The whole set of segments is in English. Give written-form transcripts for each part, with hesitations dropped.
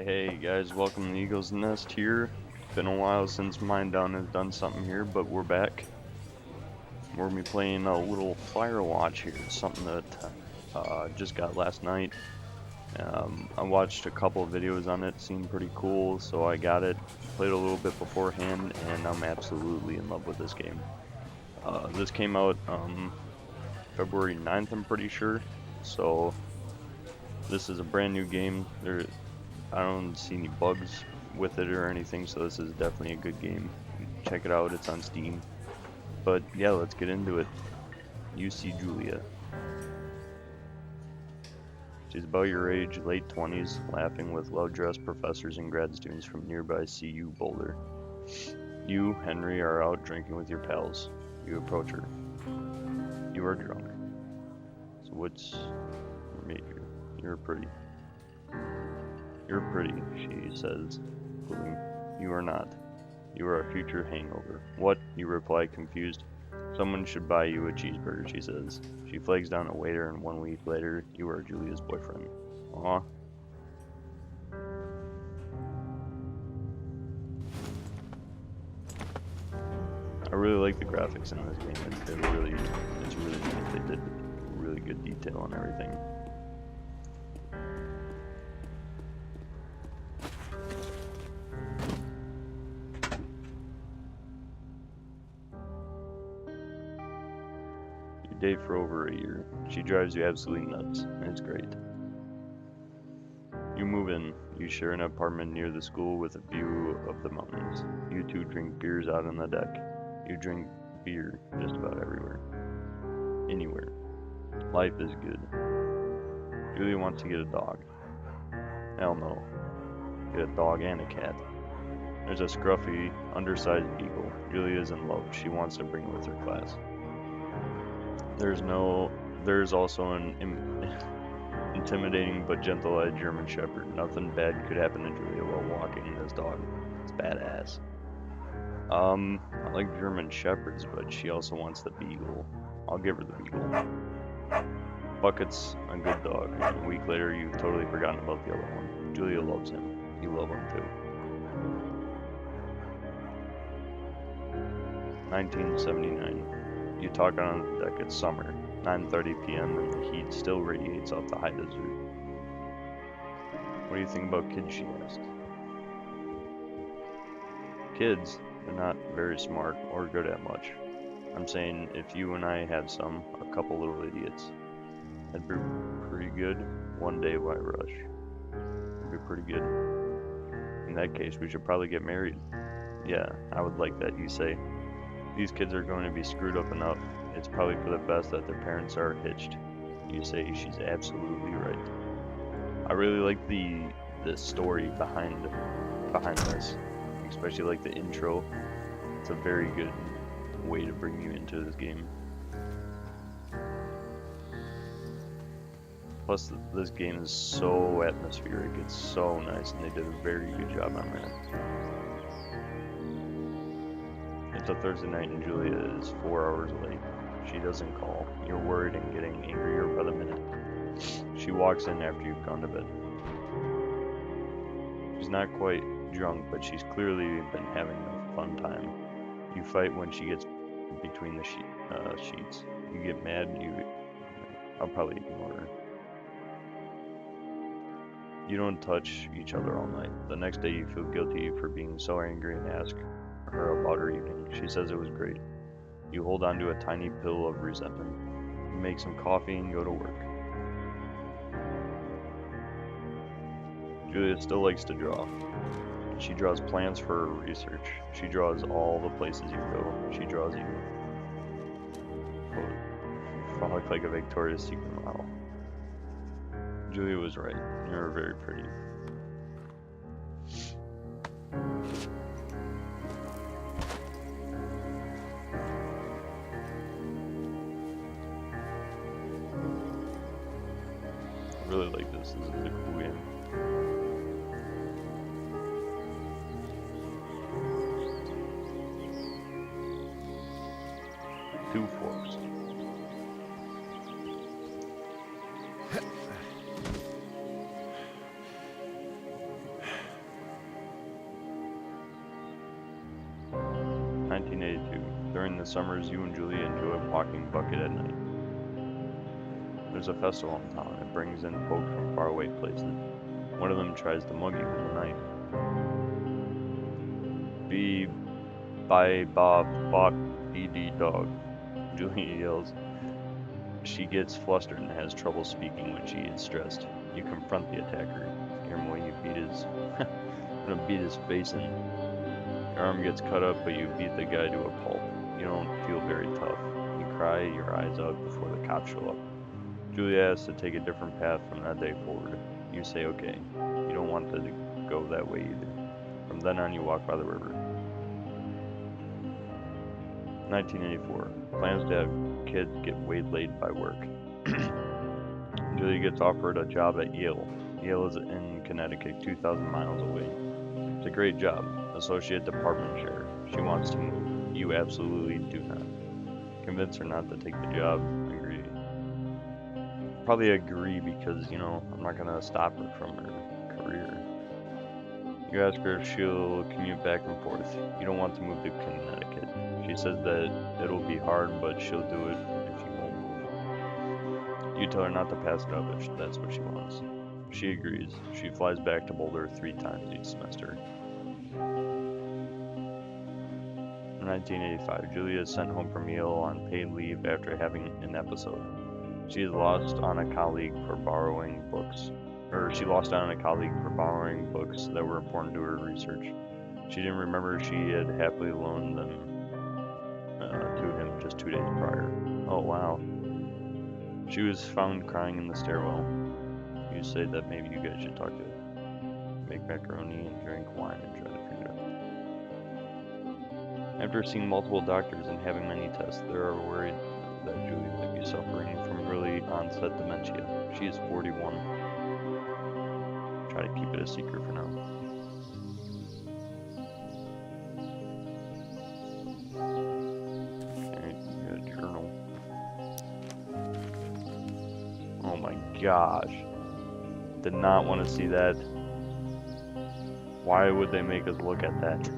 Hey guys, welcome to Eagle's Nest here. Been a while since Mine Down has done something here, but we're back. We're gonna be playing a little Firewatch here, something that just got last night. I watched a couple of videos on it, seemed pretty cool, so I got it, played a little bit beforehand, and I'm absolutely in love with this game. This came out February 9th, I'm pretty sure, so this is a brand new game. I don't see any bugs with it or anything, so this is definitely a good game. Check it out, it's on Steam. But yeah, let's get into it. You see Julia. She's about your age, late 20s, laughing with well-dressed professors and grad students from nearby CU Boulder. You, Henry, are out drinking with your pals. You approach her. You are drunk. So what's your major? You're pretty. You're pretty, she says, pulling. You are not. You are a future hangover. What? You reply, confused. Someone should buy you a cheeseburger, she says. She flags down a waiter, and 1 week later, you are Julia's boyfriend. Aw. I really like the graphics in this game. It's really neat. They did really good detail on everything. Date for over a year. She drives you absolutely nuts, and it's great. You move in. You share an apartment near the school with a view of the mountains. You two drink beers out on the deck. You drink beer just about everywhere. Anywhere. Life is good. Julia wants to get a dog. Hell no. Get a dog and a cat. There's a scruffy, undersized beagle. Julia is in love. She wants to bring it with her class. There's also an intimidating but gentle-eyed German Shepherd. Nothing bad could happen to Julia while walking this dog. It's badass. I like German Shepherds, but she also wants the beagle. I'll give her the beagle. Bucket's a good dog. A week later, you've totally forgotten about the other one. Julia loves him. You love him too. 1979. You talk on the deck. It's summer, 9:30 p.m., and the heat still radiates off the high desert. What do you think about kids, she asks. Kids, they're not very smart or good at much. I'm saying if you and I had a couple little idiots. That'd be pretty good. One day, why rush? It'd be pretty good. In that case, we should probably get married. Yeah, I would like that, you say. These kids are going to be screwed up enough. It's probably for the best that their parents are hitched. You say she's absolutely right. I really like the story behind this, especially like the intro. It's a very good way to bring you into this game. Plus, this game is so atmospheric. It's so nice, and they did a very good job on that. It's a Thursday night and Julia is 4 hours late. She doesn't call. You're worried and getting angrier by the minute. She walks in after you've gone to bed. She's not quite drunk, but she's clearly been having a fun time. You fight when she gets between the sheets. You get mad, I'll probably ignore her. You don't touch each other all night. The next day you feel guilty for being so angry and ask her about her evening. She says it was great. You hold on to a tiny pill of resentment. You make some coffee and go to work. Julia still likes to draw. She draws plans for her research. She draws all the places you go. She draws you. You look like a Victoria's Secret model. Julia was right. You're very pretty. I really like this. This is a cool game. Two forks. summers, you and Julia enjoy walking Bucket at night. There's a festival in town. It brings in folk from faraway places. One of them tries to mug you with a knife. Be by ba fuck BD dog, Julia yells. She gets flustered and has trouble speaking when she is stressed. You confront the attacker. Scare him away, you beat his gonna beat his face in. Your arm gets cut up, but you beat the guy to a pulp. You don't feel very tough. You cry your eyes out before the cops show up. Julia asks to take a different path from that day forward. You say okay. You don't want to go that way either. From then on, you walk by the river. 1984. Plans to have kids get waylaid by work. Julia gets offered a job at Yale. Yale is in Connecticut, 2,000 miles away. It's a great job. Associate department chair. She wants to move. You absolutely do not. Convince her not to take the job. Agree. Probably agree because, you know, I'm not going to stop her from her career. You ask her if she'll commute back and forth. You don't want to move to Connecticut. She says that it'll be hard, but she'll do it if you won't move. You tell her not to pass it up if that's what she wants. She agrees. She flies back to Boulder 3 times each semester. 1985. Julia is sent home from Yale on paid leave after having an episode. She is lost on a colleague for borrowing books. She lost out on a colleague for borrowing books that were important to her research. She didn't remember she had happily loaned them to him just 2 days prior. Oh wow. She was found crying in the stairwell. You say that maybe you guys should talk to her. Make macaroni and drink wine and try to figure it out. After seeing multiple doctors and having many tests, they are worried that Julie might be suffering from early onset dementia. She is 41. Try to keep it a secret for now. Okay, got a journal. Oh my gosh. Did not want to see that. Why would they make us look at that?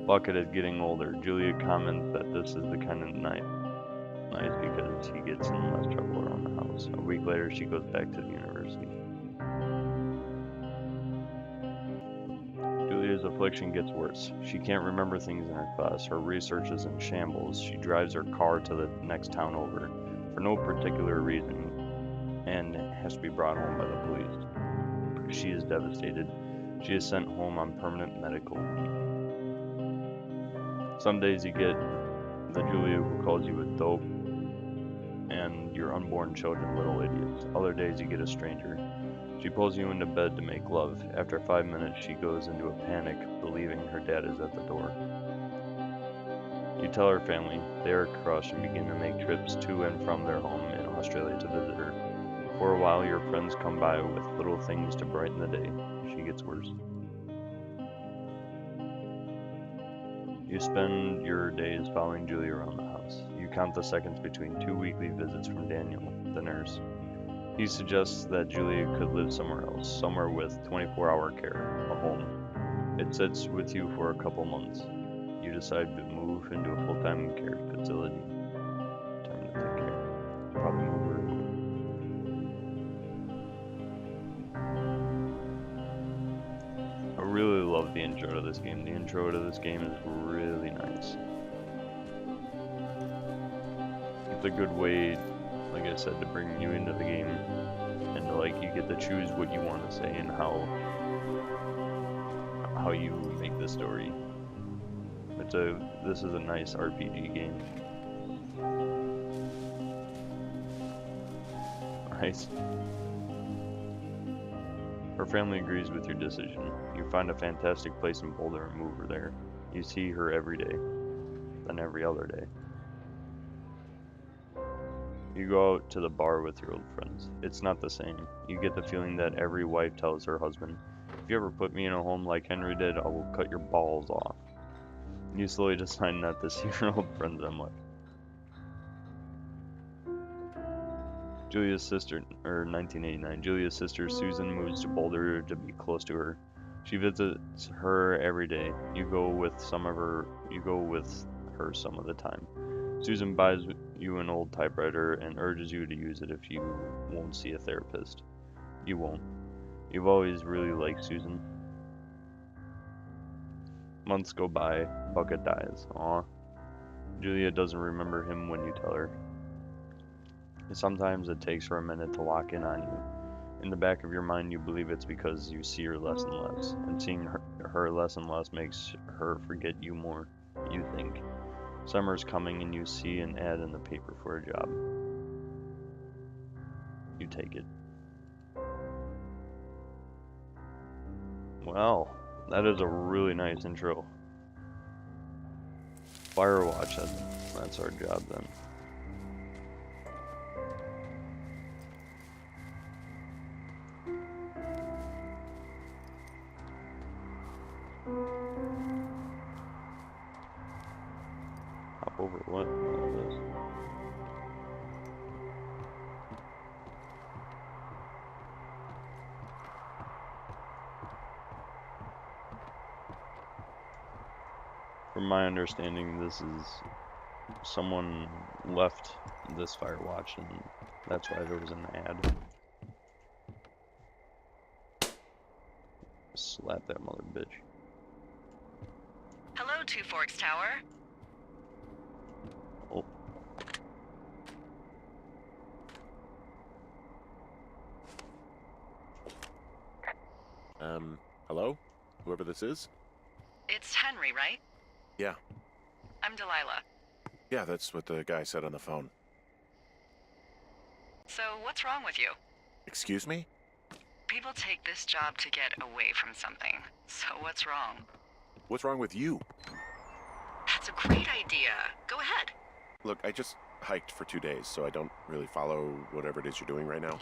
Bucket is getting older. Julia comments that this is the kind of night nice because he gets in less trouble around the house. A week later, she goes back to the university. Julia's affliction gets worse. She can't remember things in her class. Her research is in shambles. She drives her car to the next town over for no particular reason and has to be brought home by the police. She is devastated. She is sent home on permanent medical leave. Some days you get the Julia who calls you a dope and your unborn children little idiots. Other days you get a stranger. She pulls you into bed to make love. After 5 minutes she goes into a panic, believing her dad is at the door. You tell her family. They are crushed and begin to make trips to and from their home in Australia to visit her. For a while your friends come by with little things to brighten the day. She gets worse. You spend your days following Julia around the house. You count the seconds between 2 weekly visits from Daniel, the nurse. He suggests that Julia could live somewhere else, somewhere with 24-hour care, a home. It sits with you for a couple months. You decide to move into a full-time care facility. Time to take care. Probably move her. I really love the intro to this game. The intro to this game is really nice. It's a good way, like I said, to bring you into the game, and like you get to choose what you want to say and how you make the story. This is a nice RPG game. Nice. Her family agrees with your decision. You find a fantastic place in Boulder and move her there. You see her every day, then every other day. You go out to the bar with your old friends. It's not the same. You get the feeling that every wife tells her husband, if you ever put me in a home like Henry did, I will cut your balls off. You slowly decide not to see your old friends that much. Julia's sister, 1989. Julia's sister Susan moves to Boulder to be close to her. She visits her every day. You go with her some of the time. Susan buys you an old typewriter and urges you to use it if you won't see a therapist. You won't. You've always really liked Susan. Months go by. Bucket dies. Aw. Julia doesn't remember him when you tell her. Sometimes it takes her a minute to lock in on you. In the back of your mind, you believe it's because you see her less and less, and seeing her less and less makes her forget you more, you think. Summer's coming and you see an ad in the paper for a job. You take it. Well, that is a really nice intro. Firewatch, that's our job then. Hop over what? Oh, this. From my understanding, this is someone left this Firewatch, and that's why there was an ad. Slap that mother bitch. Hello, Two Forks Tower. Oh. Hello? Whoever this is? It's Henry, right? Yeah. I'm Delilah. Yeah, that's what the guy said on the phone. So, what's wrong with you? Excuse me? People take this job to get away from something. So, what's wrong? What's wrong with you? That's a great idea. Go ahead. Look, I just hiked for 2 days, so I don't really follow whatever it is you're doing right now.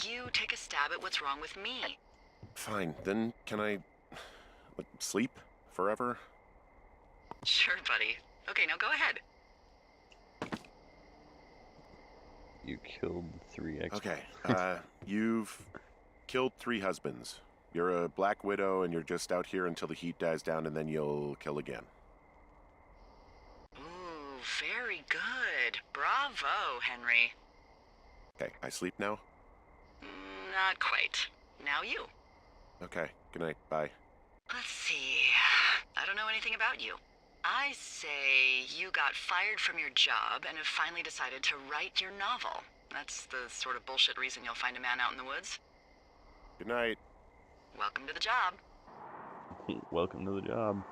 You take a stab at what's wrong with me. Fine, then can I, sleep forever? Sure, buddy. Okay, now go ahead. You killed 3 ex. Okay, you've killed 3 husbands. You're a black widow and you're just out here until the heat dies down and then you'll kill again. Ooh, very good. Bravo, Henry. Okay, I sleep now? Not quite. Now you. Okay, good night, bye. Let's see. I don't know anything about you. I say you got fired from your job and have finally decided to write your novel. That's the sort of bullshit reason you'll find a man out in the woods. Good night. Welcome to the job. Welcome to the job.